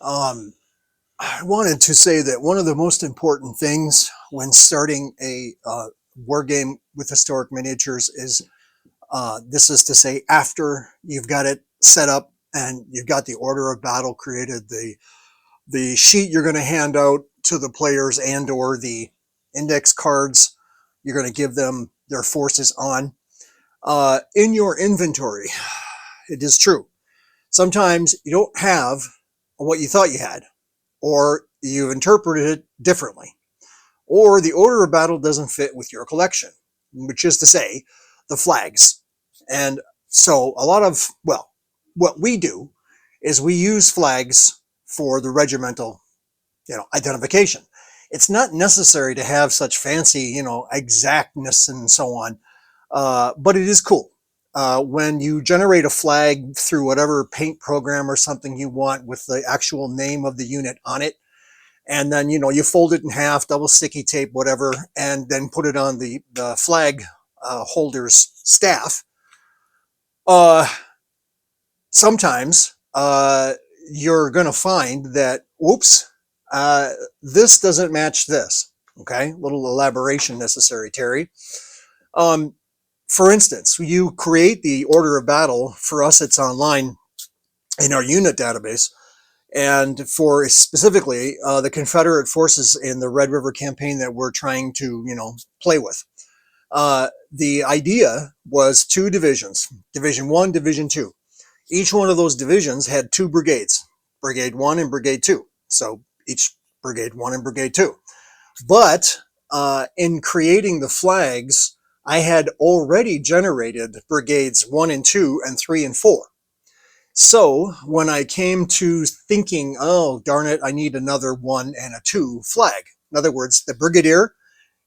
I wanted to say that one of the most important things when starting a war game with historic miniatures is this is to say after you've got it set up and you've got the order of battle created, the sheet you're going to hand out to the players and or the index cards you're going to give them their forces on in your inventory. It is true. Sometimes you don't have what you thought you had, or you've interpreted it differently, or the order of battle doesn't fit with your collection, which is to say, the flags. And so a lot of, well, what we do is we use flags for the regimental, identification. It's not necessary to have such fancy, exactness and so on, but it is cool. When you generate a flag through whatever paint program or something you want with the actual name of the unit on it, and then you fold it in half, double sticky tape, whatever, and then put it on the flag holder's staff. Uh, Sometimes you're going to find that, whoops, this doesn't match this. Okay, little elaboration necessary, Terry. Um, for instance, you create the order of battle. For us, it's online in our unit database. And for specifically the Confederate forces in the Red River campaign that we're trying to, play with. The idea was two divisions, Division 1, Division 2. Each one of those divisions had two brigades, Brigade 1 and Brigade 2. So each Brigade 1 and Brigade 2. But in creating the flags, I had already generated Brigades 1 and 2 and 3 and 4. So when I came to thinking, oh, darn it, I need another 1 and a 2 flag. In other words, the brigadier,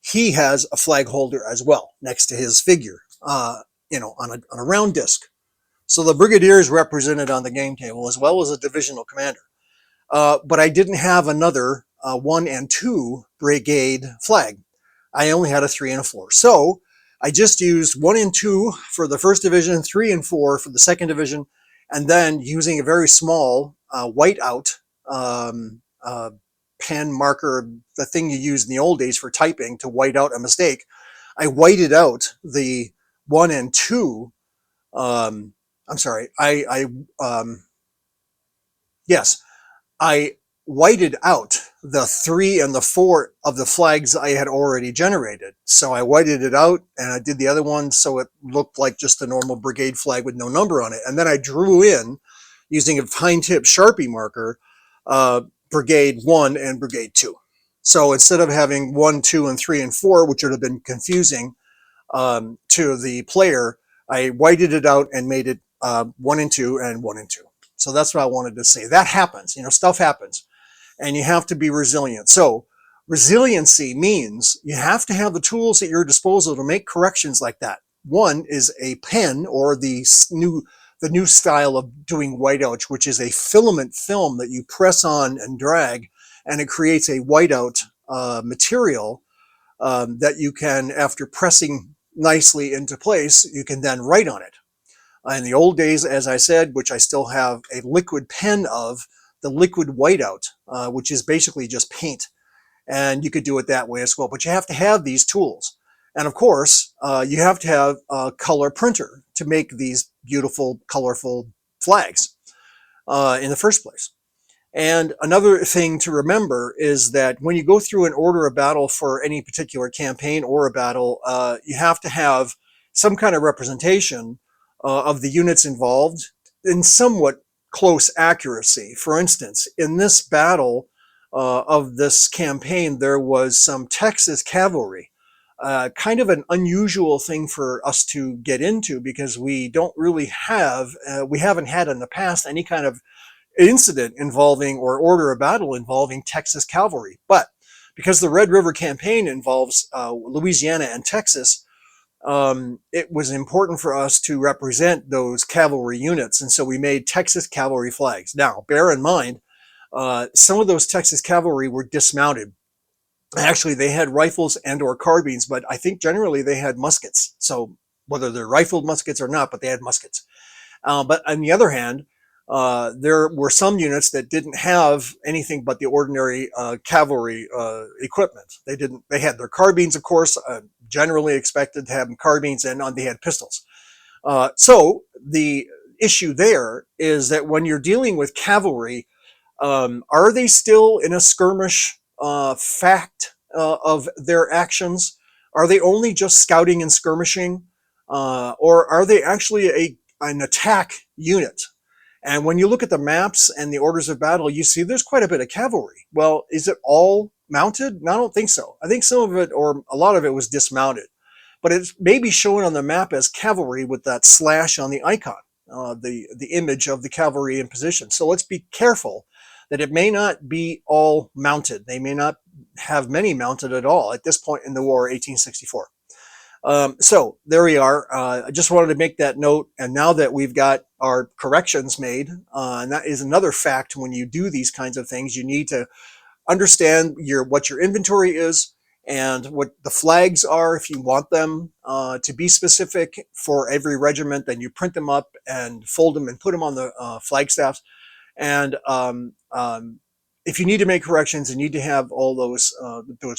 he has a flag holder as well next to his figure, on a round disc. So the brigadier is represented on the game table as well as a divisional commander. But I didn't have another 1 and 2 brigade flag. I only had a 3 and a 4. So I just used 1 and 2 for the first division, 3 and 4 for the second division, and then using a very small whiteout pen marker, the thing you used in the old days for typing to white out a mistake, I whited out the 1 and 2. I'm sorry, yes, I whited out the 3 and the 4 of the flags I had already generated. So I whited it out and I did the other one so it looked like just a normal brigade flag with no number on it. And then I drew in, using a fine tip Sharpie marker, Brigade 1 and Brigade 2. So instead of having 1, 2, and 3 and 4, which would have been confusing to the player, I whited it out and made it 1 and 2 and 1 and 2. So that's what I wanted to say. That happens, stuff happens, and you have to be resilient. So resiliency means you have to have the tools at your disposal to make corrections like that. One is a pen, or the new style of doing whiteout, which is a filament film that you press on and drag, and it creates a whiteout material that you can, after pressing nicely into place, you can then write on it. In the old days, as I said, which I still have a liquid pen of, the liquid whiteout, which is basically just paint. And you could do it that way as well. But you have to have these tools. And of course, you have to have a color printer to make these beautiful, colorful flags in the first place. And another thing to remember is that when you go through an order of battle for any particular campaign or a battle, you have to have some kind of representation of the units involved in somewhat close accuracy. For instance, in this battle of this campaign, there was some Texas cavalry. Kind of an unusual thing for us to get into because we don't really have, we haven't had in the past any kind of incident involving or order of battle involving Texas cavalry. But because the Red River campaign involves Louisiana and Texas, it was important for us to represent those cavalry units. And so we made Texas cavalry flags. Now, bear in mind, some of those Texas cavalry were dismounted. Actually, they had rifles and or carbines, but I think generally they had muskets. So whether they're rifled muskets or not, but they had muskets. But on the other hand, There were some units that didn't have anything but the ordinary cavalry equipment. They had their carbines, of course, generally expected to have carbines, and they had pistols. So the issue there is that when you're dealing with cavalry, are they still in a skirmish fact of their actions? Are they only just scouting and skirmishing? Or are they actually an attack unit? And when you look at the maps and the orders of battle, you see there's quite a bit of cavalry. Well, is it all mounted? No, I don't think so. I think some of it, or a lot of it, was dismounted. But it's maybe shown on the map as cavalry with that slash on the icon, the image of the cavalry in position. So let's be careful that it may not be all mounted. They may not have many mounted at all at this point in the war, 1864. So there we are. I just wanted to make that note. And now that we've got our corrections made, and that is another fact when you do these kinds of things, you need to understand what your inventory is and what the flags are. If you want them to be specific for every regiment, then you print them up and fold them and put them on the flagstaffs. And if you need to make corrections, you need to have all those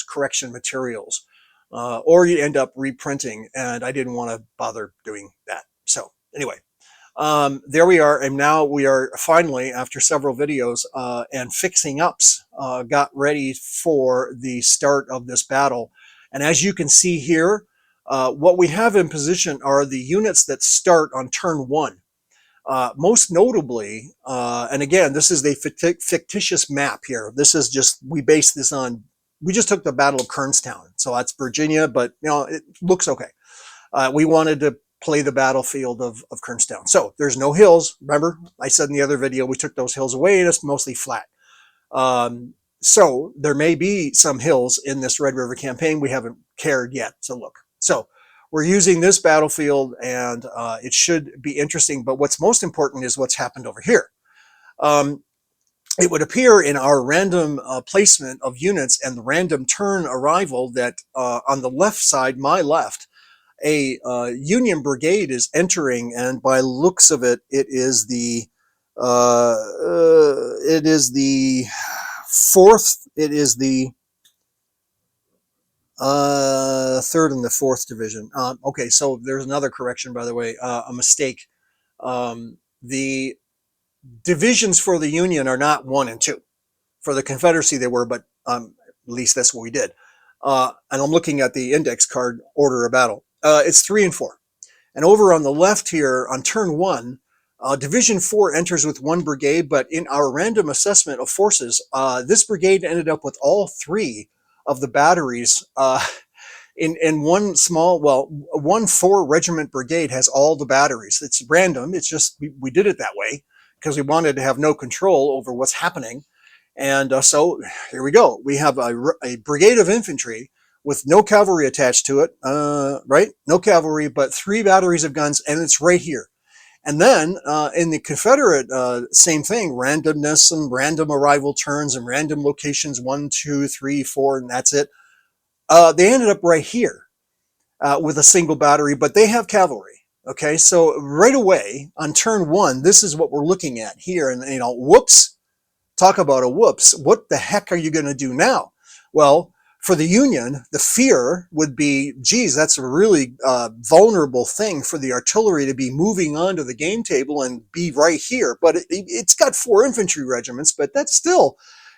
correction materials. Or you end up reprinting, and I didn't want to bother doing that. So anyway, there we are, and now we are finally, after several videos and fixing ups, got ready for the start of this battle. And as you can see here, what we have in position are the units that start on turn 1. Most notably, and again, this is a fictitious map here. This is just, we just took the Battle of Kernstown. So that's Virginia, but it looks okay. We wanted to play the battlefield of Kernstown. So there's no hills. Remember, I said in the other video, we took those hills away and it's mostly flat. So there may be some hills in this Red River campaign. We haven't cared yet to look. So we're using this battlefield, and it should be interesting. But what's most important is what's happened over here. It would appear in our random placement of units and the random turn arrival that on the left side, my left, a Union brigade is entering, and by looks of it, it is the fourth. It is the third and the fourth division. Okay, so there's another correction, by the way, a mistake. The divisions for the Union are not 1 and 2. For the Confederacy, they were, but at least that's what we did. And I'm looking at the index card order of battle. It's 3 and 4. And over on the left here, on turn 1, Division 4 enters with 1 brigade, but in our random assessment of forces, this brigade ended up with all 3 of the batteries in one small, one 4-regiment brigade has all the batteries. It's random. It's just, we did it that way because we wanted to have no control over what's happening. And so here we go. We have a brigade of infantry with no cavalry attached to it, right? No cavalry, but 3 batteries of guns, and it's right here. And then in the Confederate, same thing, randomness and random arrival turns and random locations, 1, 2, 3, 4, and that's it. They ended up right here with a single battery, but they have cavalry. Okay, so right away on turn 1, this is what we're looking at here. And, whoops, talk about a whoops. What the heck are you going to do now? Well, for the Union, the fear would be, geez, that's a really vulnerable thing for the artillery to be moving onto the game table and be right here. But it's got 4 infantry regiments, but that's still,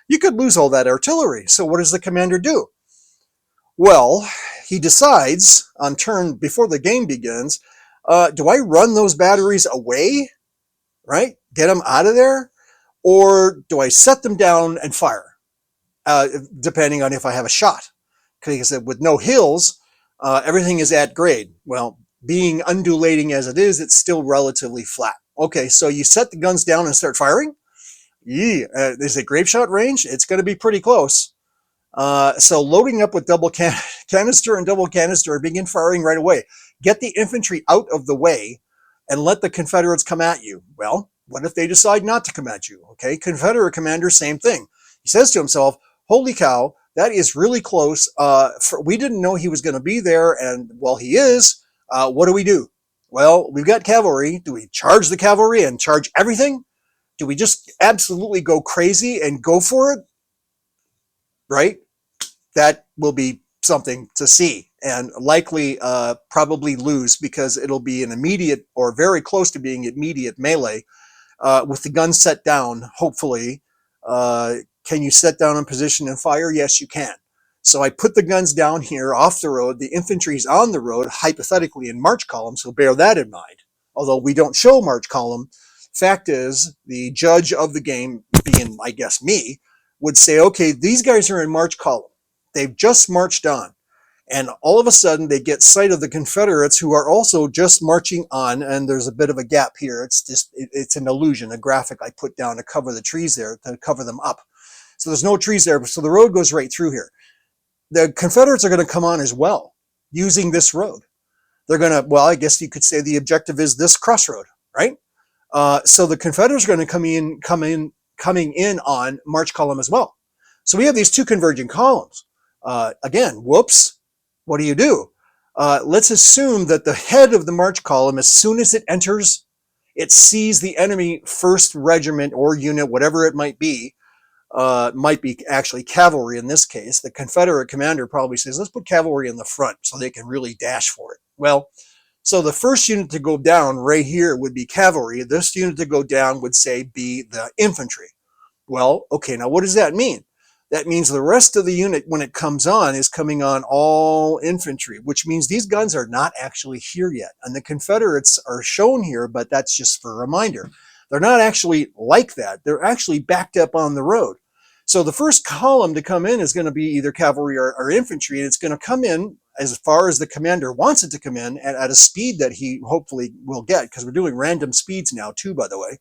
you could lose all that artillery. So what does the commander do? Well, he decides on turn, before the game begins, do I run those batteries away, right? Get them out of there? Or do I set them down and fire? Depending on if I have a shot. Because with no hills, everything is at grade. Well, being undulating as it is, it's still relatively flat. Okay, so you set the guns down and start firing. Is it grape shot range? It's going to be pretty close. So loading up with double canister and double canister, begin firing right away. Get the infantry out of the way and let the Confederates come at you. Well, what if they decide not to come at you? Okay, Confederate commander, same thing. He says to himself, holy cow, that is really close. We didn't know he was going to be there, and well, he is. What do we do? Well, we've got cavalry. Do we charge the cavalry and charge everything? Do we just absolutely go crazy and go for it? Right? That will be something to see, and likely probably lose, because it'll be an immediate, or very close to being immediate, melee with the gun set down, hopefully. Uh, can you set down in position and fire? Yes, you can. So I put the guns down here off the road. The infantry's on the road, hypothetically in march column, so bear that in mind. Although we don't show march column, fact is, the judge of the game, being, I guess, me, would say, okay, these guys are in march column. They've just marched on. And all of a sudden, they get sight of the Confederates, who are also just marching on, and there's a bit of a gap here. It's an illusion, a graphic I put down to cover the trees there, to cover them up. So there's no trees there, so the road goes right through here. The Confederates are going to come on as well, using this road. They're going to, well, I guess you could say the objective is this crossroad, right? So the Confederates are going to coming in on march column as well. So we have these two converging columns. Again, whoops. What do? Let's assume that the head of the march column, as soon as it enters, it sees the enemy 1st Regiment or unit, whatever it might be actually cavalry in this case. The Confederate commander probably says, let's put cavalry in the front so they can really dash for it. Well, so the first unit to go down right here would be cavalry. This unit to go down would, say, be the infantry. Well, okay, now what does that mean? That means the rest of the unit, when it comes on, is coming on all infantry, which means these guns are not actually here yet. And the Confederates are shown here, but that's just for a reminder. They're not actually like that. They're actually backed up on the road. So the first column to come in is going to be either cavalry or infantry, and it's going to come in as far as the commander wants it to come in, at a speed that he hopefully will get, because we're doing random speeds now too, by the way.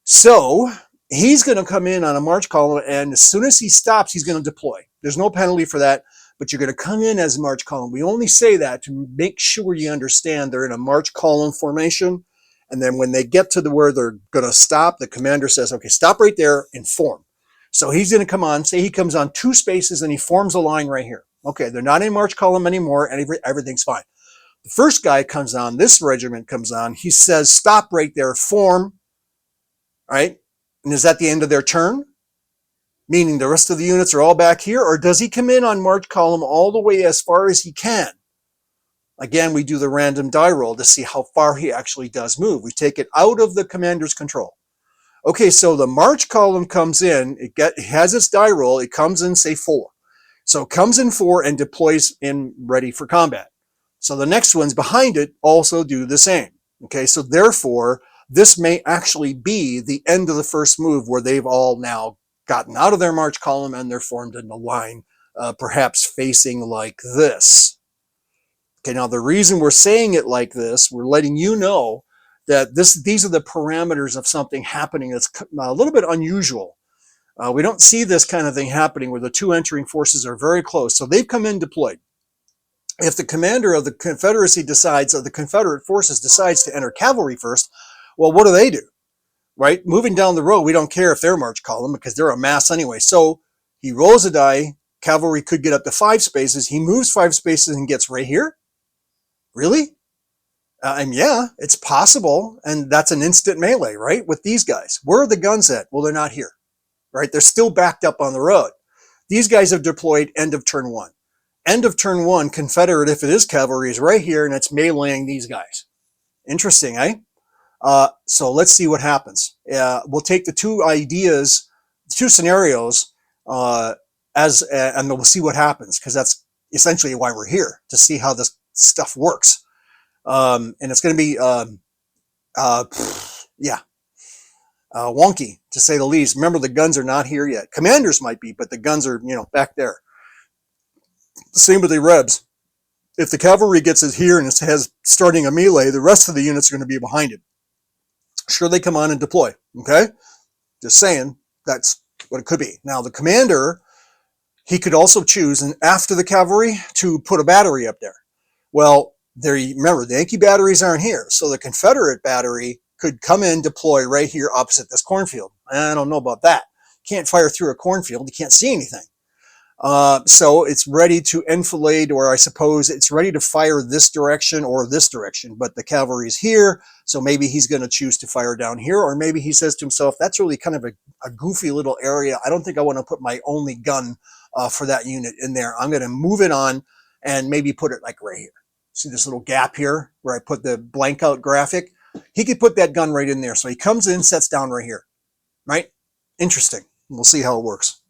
So he's going to come in on a march column, and as soon as he stops, he's going to deploy. There's no penalty for that, but you're going to come in as a march column. We only say that to make sure you understand they're in a march column formation, and then when they get to where they're going to stop, the commander says, okay, stop right there and form. So he's going to come on, say he comes on 2 spaces, and he forms a line right here. Okay, they're not in march column anymore, and everything's fine. The first guy comes on, this regiment comes on, he says, stop right there, form, right? And is that the end of their turn? Meaning the rest of the units are all back here? Or does he come in on march column all the way as far as he can? Again, we do the random die roll to see how far he actually does move. We take it out of the commander's control. Okay, so the march column comes in, it has its die roll, it comes in, say, 4. So it comes in 4 and deploys in ready for combat. So the next ones behind it also do the same. Okay, so therefore, this may actually be the end of the first move, where they've all now gotten out of their march column and they're formed in a line, perhaps facing like this. Okay, now the reason we're saying it like this, we're letting you know that these are the parameters of something happening that's a little bit unusual. We don't see this kind of thing happening where the 2 entering forces are very close. So they've come in deployed. If the commander of the Confederacy decides, or the Confederate forces decides to enter cavalry first, well, what do? Right? Moving down the road, we don't care if they're march column, because they're a mass anyway. So he rolls a die. Cavalry could get up to 5 spaces. He moves 5 spaces and gets right here. Really? And yeah, it's possible. And that's an instant melee, right? With these guys. Where are the guns at? Well, they're not here, right? They're still backed up on the road. These guys have deployed end of turn 1. End of turn 1, Confederate, if it is cavalry, is right here, and it's meleeing these guys. Interesting, eh? So let's see what happens. We'll take the 2 ideas, 2 scenarios, and we'll see what happens, because that's essentially why we're here, to see how this stuff works. And it's going to be, wonky, to say the least. Remember, the guns are not here yet. Commanders might be, but the guns are, back there. Same with the Rebs. If the cavalry gets it here and it has starting a melee, the rest of the units are going to be behind it. Sure, they come on and deploy. Okay? Just saying, that's what it could be. Now, the commander, he could also choose, and after the cavalry, to put a battery up there. Well, remember, the Yankee batteries aren't here, so the Confederate battery could come in, deploy right here opposite this cornfield. I don't know about that. Can't fire through a cornfield. You can't see anything. So it's ready to enfilade, or I suppose it's ready to fire this direction or this direction, but the cavalry is here. So maybe he's going to choose to fire down here, or maybe he says to himself, that's really kind of a goofy little area. I don't think I want to put my only gun for that unit in there. I'm going to move it on and maybe put it like right here. See this little gap here where I put the blank out graphic? He could put that gun right in there. So he comes in, sets down right here, right? Interesting. We'll see how it works.